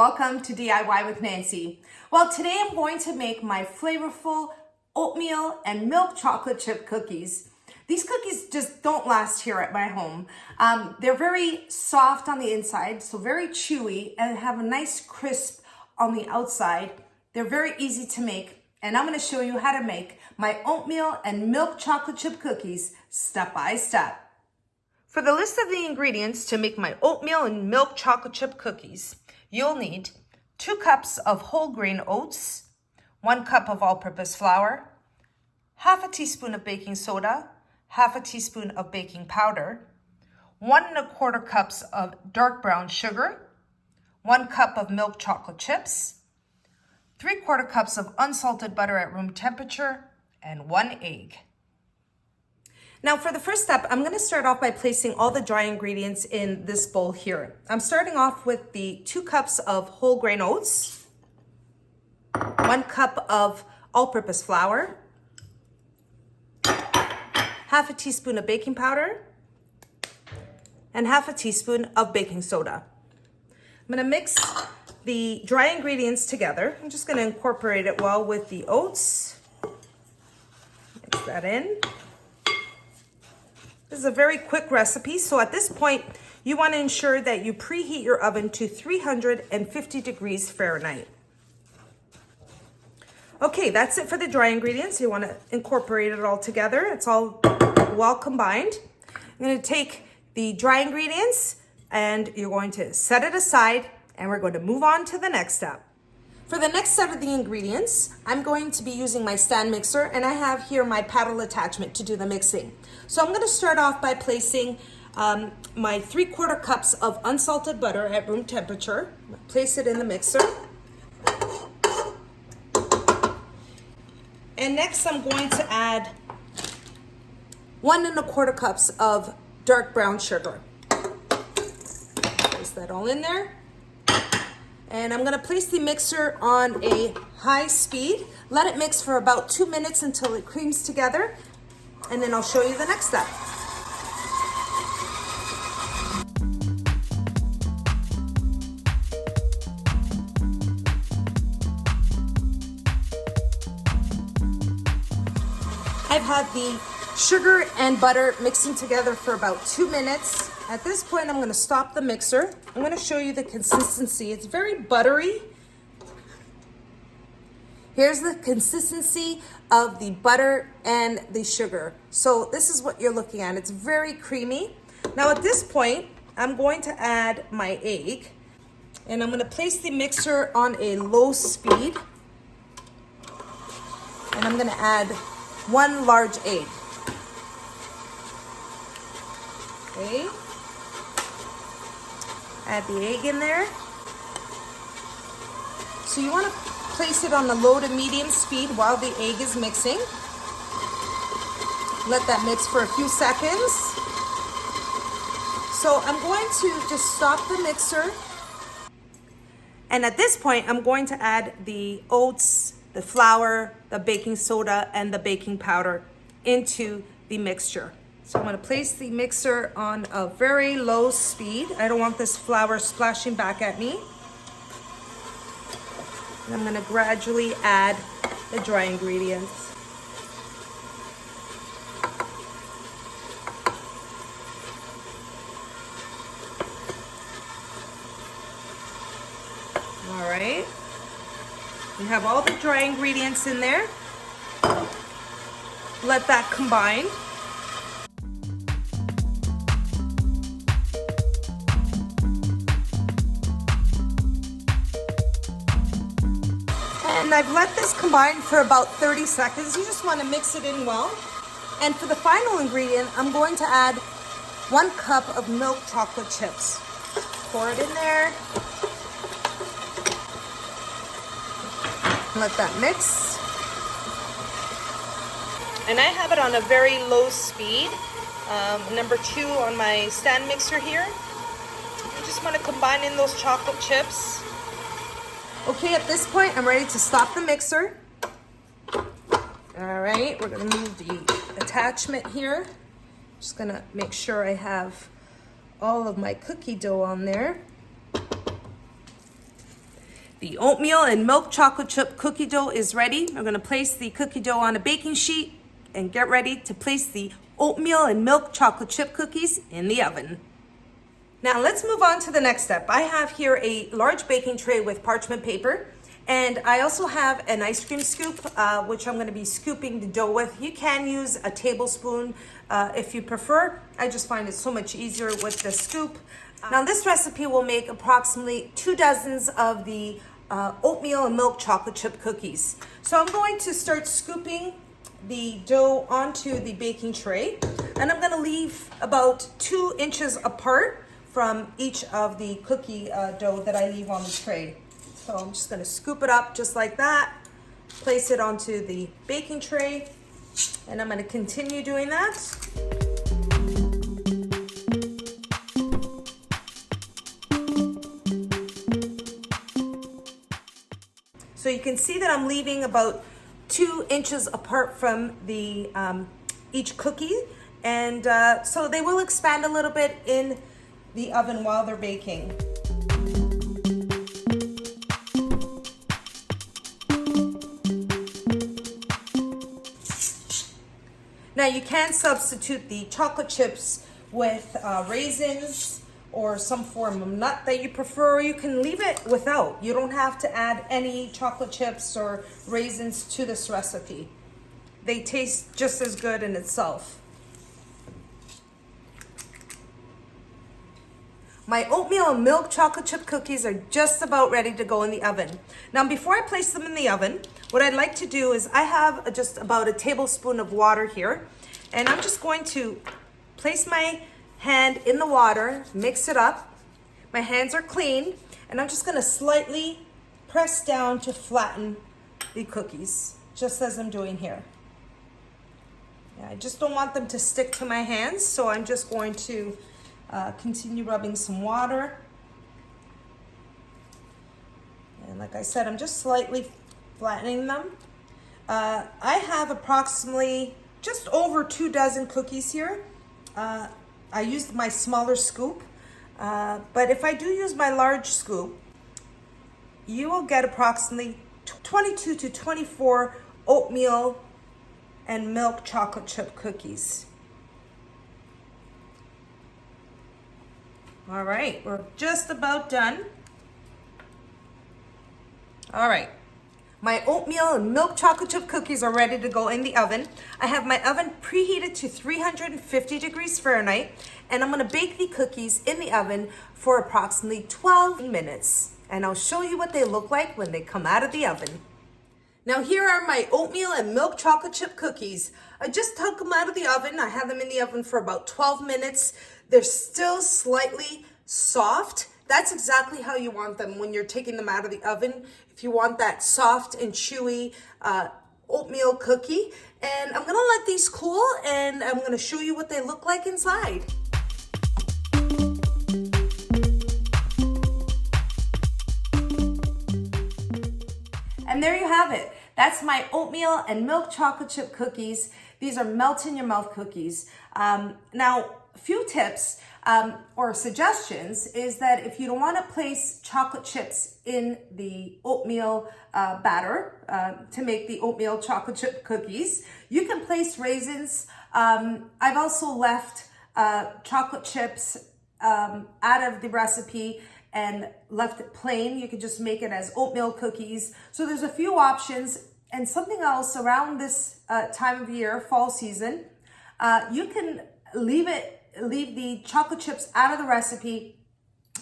welcome to DIY with Nancy. Well, today I'm going to make my flavorful oatmeal and milk chocolate chip cookies. These cookies just don't last here at my home. They're very soft on the inside, so very chewy, and have a nice crisp on the outside. They're very easy to make, and I'm going to show you how to make my oatmeal and milk chocolate chip cookies step by step. For the list of the ingredients to make my oatmeal and milk chocolate chip cookies, you'll need 2 cups of whole grain oats, 1 cup of all-purpose flour, half a teaspoon of baking soda, half a teaspoon of baking powder, 1 1/4 cups of dark brown sugar, 1 cup of milk chocolate chips, 3/4 cups of unsalted butter at room temperature, and 1 egg. Now for the first step, I'm going to start off by placing all the dry ingredients in this bowl here. I'm starting off with the 2 cups of whole grain oats, 1 cup of all-purpose flour, half a teaspoon of baking powder, and half a teaspoon of baking soda. I'm going to mix the dry ingredients together. I'm just going to incorporate it well with the oats. Mix that in. This is a very quick recipe, so at this point, you want to ensure that you preheat your oven to 350 degrees Fahrenheit. Okay, that's it for the dry ingredients. You want to incorporate it all together. It's all well combined. I'm going to take the dry ingredients and you're going to set it aside, and we're going to move on to the next step. For the next set of the ingredients, I'm going to be using my stand mixer, and I have here my paddle attachment to do the mixing. So I'm going to start off by placing my 3/4 cups of unsalted butter at room temperature. Place it in the mixer. And next I'm going to add 1 1/4 cups of dark brown sugar. Place that all in there. And I'm going to place the mixer on a high speed. Let it mix for about 2 minutes until it creams together. And then I'll show you the next step. I've had the sugar and butter mixing together for about 2 minutes. At this point, I'm going to stop the mixer. I'm going to show you the consistency. It's very buttery. Here's the consistency of the butter and the sugar. So this is what you're looking at. It's very creamy. Now at this point, I'm going to add my egg, and I'm going to place the mixer on a low speed, and I'm going to add 1 large egg. Okay. Add the egg in there. So you want to place it on the low to medium speed while the egg is mixing. Let that mix for a few seconds. So I'm going to just stop the mixer. And at this point, I'm going to add the oats, the flour, the baking soda, and the baking powder into the mixture. So I'm going to place the mixer on a very low speed. I don't want this flour splashing back at me. And I'm going to gradually add the dry ingredients. All right. We have all the dry ingredients in there. Let that combine. And I've let this combine for about 30 seconds. You just want to mix it in well. And for the final ingredient, I'm going to add 1 cup of milk chocolate chips. Pour it in there. Let that mix. And I have it on a very low speed, number 2 on my stand mixer here. You just want to combine in those chocolate chips. Okay, at this point, I'm ready to stop the mixer. All right, we're gonna move the attachment here. Just gonna make sure I have all of my cookie dough on there. The oatmeal and milk chocolate chip cookie dough is ready. I'm gonna place the cookie dough on a baking sheet and get ready to place the oatmeal and milk chocolate chip cookies in the oven. Now let's move on to the next step. I have here a large baking tray with parchment paper, and I also have an ice cream scoop, which I'm gonna be scooping the dough with. You can use a tablespoon if you prefer. I just find it so much easier with the scoop. Now this recipe will make approximately 2 dozens of the oatmeal and milk chocolate chip cookies. So I'm going to start scooping the dough onto the baking tray, and I'm gonna leave about 2 inches apart from each of the cookie dough that I leave on the tray. So I'm just gonna scoop it up just like that, place it onto the baking tray, and I'm gonna continue doing that. So you can see that I'm leaving about 2 inches apart from the each cookie, and so they will expand a little bit in the oven while they're baking. Now you can substitute the chocolate chips with raisins or some form of nut that you prefer. You can leave it without. You don't have to add any chocolate chips or raisins to this recipe. They taste just as good in itself. My oatmeal and milk chocolate chip cookies are just about ready to go in the oven. Now, before I place them in the oven, what I'd like to do is I have just about a tablespoon of water here, and I'm just going to place my hand in the water, mix it up. My hands are clean, and I'm just gonna slightly press down to flatten the cookies, just as I'm doing here. Yeah, I just don't want them to stick to my hands, so I'm just going to continue rubbing some water. And like I said, I'm just slightly flattening them. I have approximately just over 2 dozen cookies here. I used my smaller scoop, but if I do use my large scoop, you will get approximately 22 to 24 oatmeal and milk chocolate chip cookies. All right, we're just about done. All right, my oatmeal and milk chocolate chip cookies are ready to go in the oven. I have my oven preheated to 350 degrees Fahrenheit, and I'm gonna bake the cookies in the oven for approximately 12 minutes. And I'll show you what they look like when they come out of the oven. Now here are my oatmeal and milk chocolate chip cookies. I just took them out of the oven. I had them in the oven for about 12 minutes. They're still slightly soft. That's exactly how you want them when you're taking them out of the oven. If you want that soft and chewy oatmeal cookie. And I'm gonna let these cool, and I'm gonna show you what they look like inside. And there you have it. That's my oatmeal and milk chocolate chip cookies. These are melt in your mouth cookies. Now, a few tips or suggestions is that if you don't want to place chocolate chips in the oatmeal batter to make the oatmeal chocolate chip cookies, you can place raisins. I've also left chocolate chips out of the recipe and left it plain. You could just make it as oatmeal cookies. So there's a few options. And something else around this time of year, fall season, you can leave the chocolate chips out of the recipe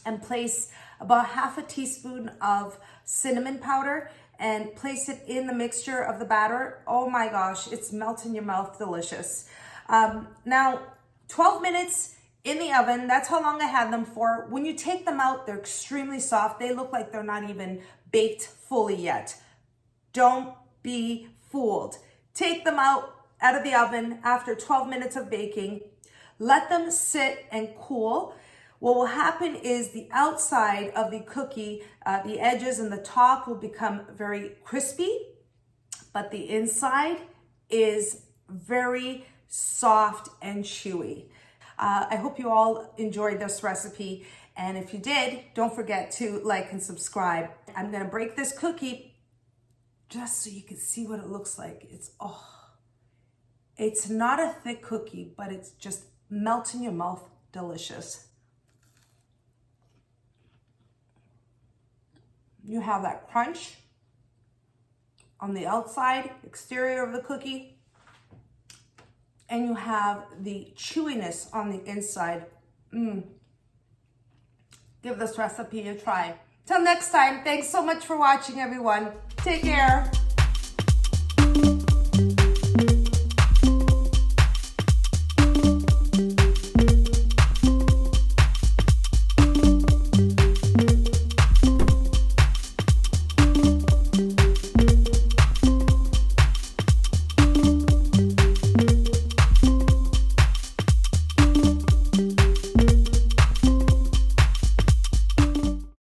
and place about half a teaspoon of cinnamon powder and place it in the mixture of the batter. Oh my gosh, it's melt in your mouth delicious. Now, 12 minutes in the oven, that's how long I had them for. When you take them out, they're extremely soft. They look like they're not even baked fully yet. Don't be fooled. Take them out of the oven after 12 minutes of baking. Let them sit and cool. What will happen is the outside of the cookie, the edges and the top will become very crispy, but the inside is very soft and chewy. I hope you all enjoyed this recipe, And if you did, don't forget to like and subscribe. I'm gonna break this cookie just so you can see what it looks like. It's not a thick cookie, but it's just melts in your mouth, delicious. You have that crunch on the outside, exterior of the cookie, and you have the chewiness on the inside. Give this recipe a try. Till next time, thanks so much for watching, everyone. Take care.